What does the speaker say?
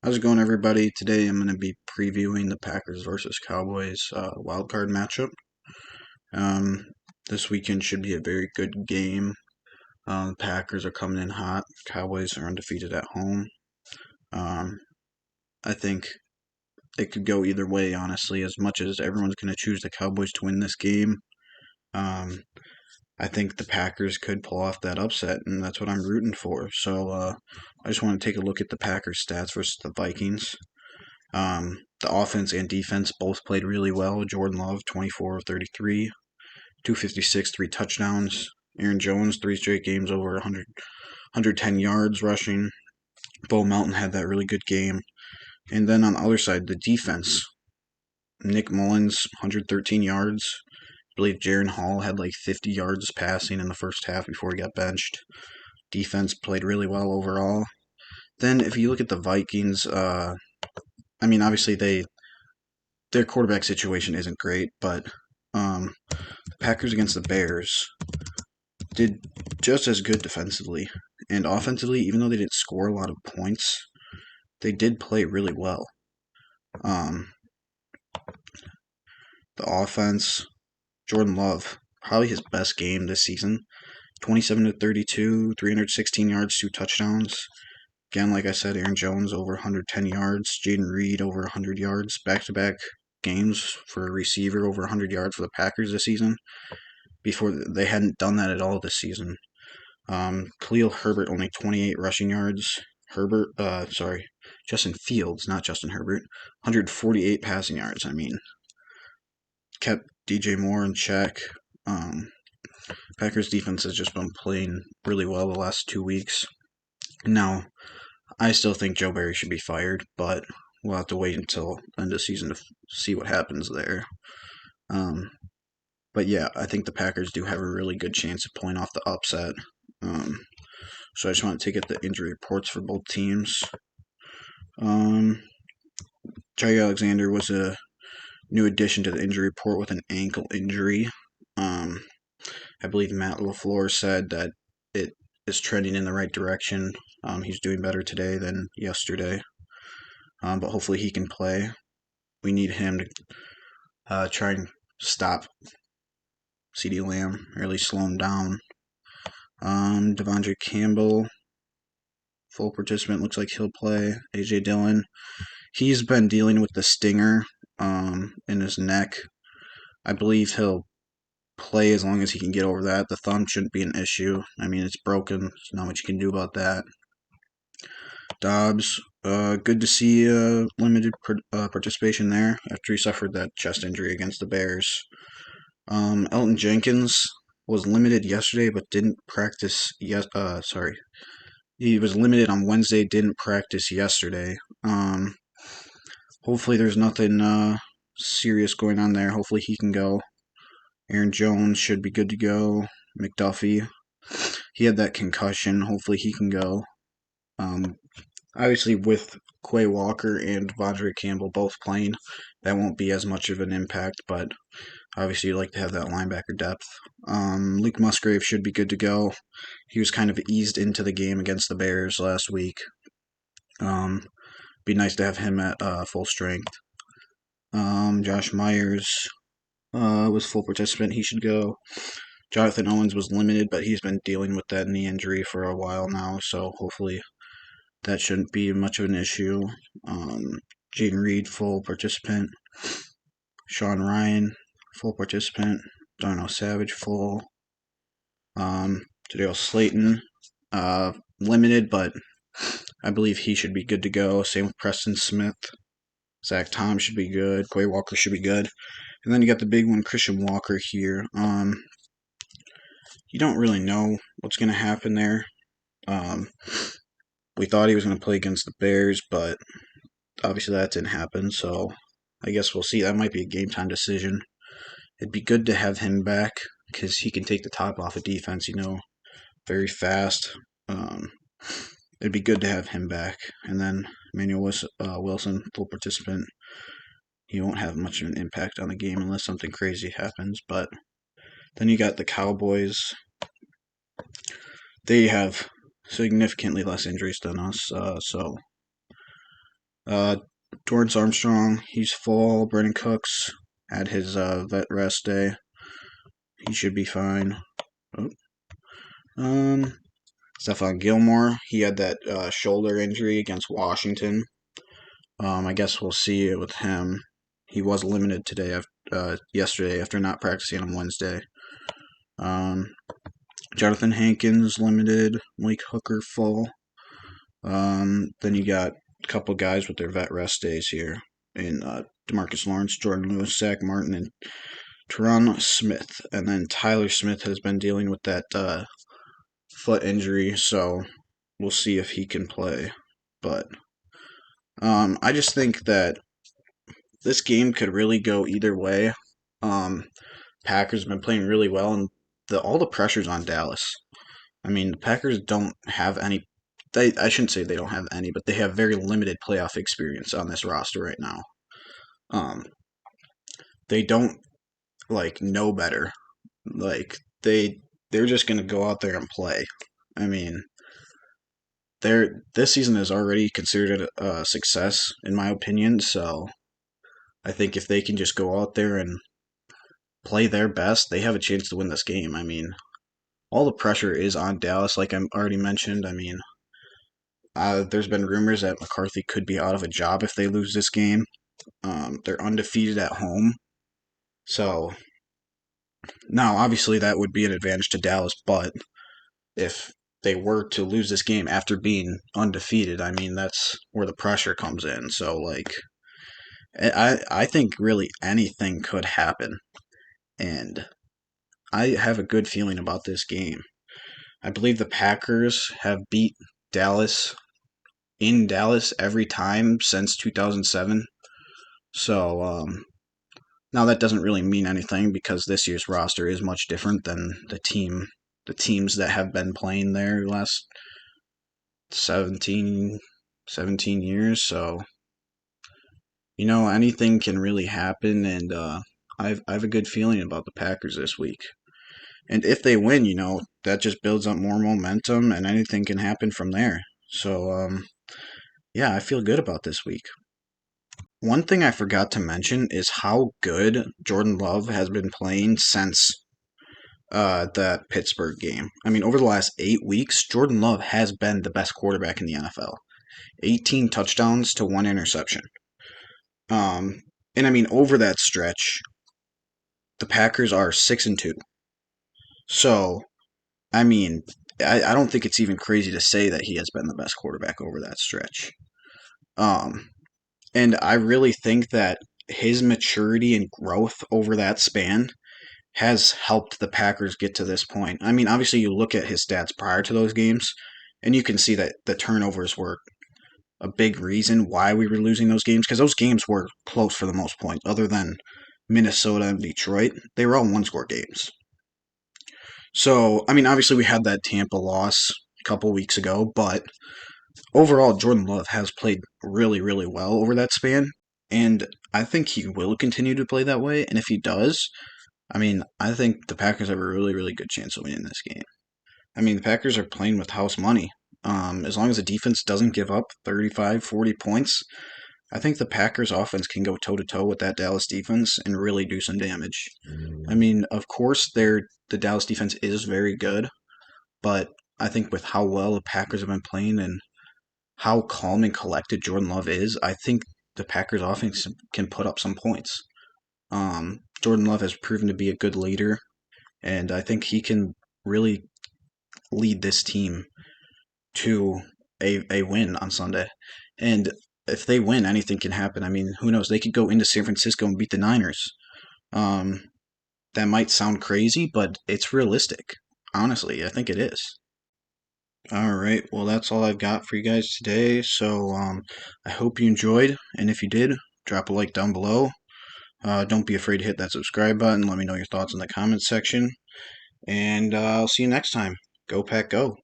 How's it going, everybody? Today I'm going to be previewing the Packers versus Cowboys wild card matchup. Um, this weekend should be a very good game. The Packers are coming in hot. Cowboys are undefeated at home. Um, I think it could go either way, honestly. As much as everyone's going to choose the Cowboys to win this game, um, I think the Packers could pull off that upset, and that's what I'm rooting for. So I just want to take a look at the Packers stats versus the Vikings. The offense and defense both played really well. Jordan Love, 24 of 33, 256, three touchdowns. Aaron Jones, three straight games over 110 yards rushing. Bo Melton had that really good game. And then on the other side, the defense. Nick Mullins, 113 yards. I believe Jaron Hall had like 50 yards passing in the first half before he got benched. Defense played really well overall. Then if you look at the Vikings, obviously their quarterback situation isn't great, but the Packers against the Bears did just as good defensively. And offensively, even though they didn't score a lot of points, they did play really well. Um, the offense, Jordan Love, probably his best game this season. 27 to 32, 316 yards, two touchdowns. Again, like I said, Aaron Jones over 110 yards, Jaden Reed over 100 yards, back-to-back games for a receiver over 100 yards for the Packers this season. Before they hadn't done that at all this season. Khalil Herbert only 28 rushing yards. Justin Fields, not Justin Herbert, 148 passing yards. Kept DJ Moore in check. Packers defense has just been playing really well the last 2 weeks. Now, I still think Joe Barry should be fired, but we'll have to wait until end of season to see what happens there. But yeah, I think the Packers do have a really good chance of pulling off the upset. So I just want to take at the injury reports for both teams. Jay Alexander was a new addition to the injury report with an ankle injury. I believe Matt LaFleur said that it is trending in the right direction. He's doing better today than yesterday. But hopefully he can play. We need him to try and stop CeeDee Lamb, or at least slow him down. Devondre Campbell, full participant, looks like he'll play. A.J. Dillon, he's been dealing with the stinger in his neck. I believe he'll play as long as he can get over that. The thumb shouldn't be an issue. It's broken. There's not much you can do about that. Dobbs, good to see limited participation there after he suffered that chest injury against the Bears. Elton Jenkins was limited yesterday but didn't practice he was limited on Wednesday, didn't practice yesterday. Hopefully there's nothing serious going on there. Hopefully he can go. Aaron Jones should be good to go. McDuffie, he had that concussion. Hopefully he can go. Obviously with Quay Walker and Devondre Campbell both playing, that won't be as much of an impact, but obviously you like to have that linebacker depth. Luke Musgrave should be good to go. He was kind of eased into the game against the Bears last week. Be nice to have him at full strength. Josh Myers was full participant. He should go. Jonathan Owens was limited, but he's been dealing with that knee injury for a while now, so hopefully that shouldn't be much of an issue. Jaden Reed, full participant. Sean Ryan, full participant. Darnell Savage, full. Jadale Slayton, limited, but I believe he should be good to go. Same with Preston Smith. Zach Tom should be good. Quay Walker should be good. And then you got the big one, Christian Walker here. You don't really know what's going to happen there. We thought he was going to play against the Bears, but obviously that didn't happen, so I guess we'll see. That might be a game-time decision. It'd be good to have him back because he can take the top off of defense, very fast. It'd be good to have him back. And then Emmanuel Wilson, full participant. He won't have much of an impact on the game unless something crazy happens. But then you got the Cowboys. They have significantly less injuries than us, so Uh, Dorrance Armstrong, he's full. Brennan Cooks had his vet rest day. He should be fine. Oh. Um, Stephon Gilmore, he had that shoulder injury against Washington. I guess we'll see it with him. He was limited yesterday after not practicing on Wednesday. Um, Jonathan Hankins limited. Mike Hooker full. Then you got a couple guys with their vet rest days here in Demarcus Lawrence, Jordan Lewis, Zach Martin, and Teron Smith. And then Tyler Smith has been dealing with that foot injury, so we'll see if he can play. But I just think that this game could really go either way. Packers have been playing really well, and all the pressure's on Dallas. I mean, the Packers don't have any. I shouldn't say they don't have any, but they have very limited playoff experience on this roster right now. Um, they don't know better. Like they're just gonna go out there and play. I mean, this season is already considered a success in my opinion. So I think if they can just go out there and play their best, they have a chance to win this game. I mean, all the pressure is on Dallas, like I already mentioned. I mean, there's been rumors that McCarthy could be out of a job if they lose this game. They're undefeated at home. So, now obviously that would be an advantage to Dallas, but if they were to lose this game after being undefeated, I mean, that's where the pressure comes in. So, I think really anything could happen. And I have a good feeling about this game. I believe the Packers have beat Dallas in Dallas every time since 2007. So now that doesn't really mean anything because this year's roster is much different than the teams that have been playing there the last 17 years. So anything can really happen, and I have a good feeling about the Packers this week. And if they win, that just builds up more momentum, and anything can happen from there. So yeah, I feel good about this week. One thing I forgot to mention is how good Jordan Love has been playing since that Pittsburgh game. I mean, over the last 8 weeks, Jordan Love has been the best quarterback in the NFL. 18 touchdowns to 1 interception. And I mean, over that stretch, the Packers are 6-2. So, I mean, I don't think it's even crazy to say that he has been the best quarterback over that stretch. Um, and I really think that his maturity and growth over that span has helped the Packers get to this point. I mean, obviously, you look at his stats prior to those games, and you can see that the turnovers were a big reason why we were losing those games because those games were close for the most part, other than Minnesota and Detroit. They were all one-score games. So, I mean, obviously, we had that Tampa loss a couple weeks ago, but overall, Jordan Love has played really, really well over that span, and I think he will continue to play that way. And if he does, I mean, I think the Packers have a really, really good chance of winning this game. I mean, the Packers are playing with house money. As long as the defense doesn't give up 35, 40 points, I think the Packers offense can go toe to toe with that Dallas defense and really do some damage. I mean, of course, the Dallas defense is very good, but I think with how well the Packers have been playing and how calm and collected Jordan Love is, I think the Packers offense can put up some points. Jordan Love has proven to be a good leader, and I think he can really lead this team to a win on Sunday. And if they win, anything can happen. I mean, who knows? They could go into San Francisco and beat the Niners. Um, that might sound crazy, but it's realistic. Honestly, I think it is. All right, well, that's all I've got for you guys today. So I hope you enjoyed, and if you did, drop a like down below. Don't be afraid to hit that subscribe button. Let me know your thoughts in the comments section. And I'll see you next time. Go Pack Go.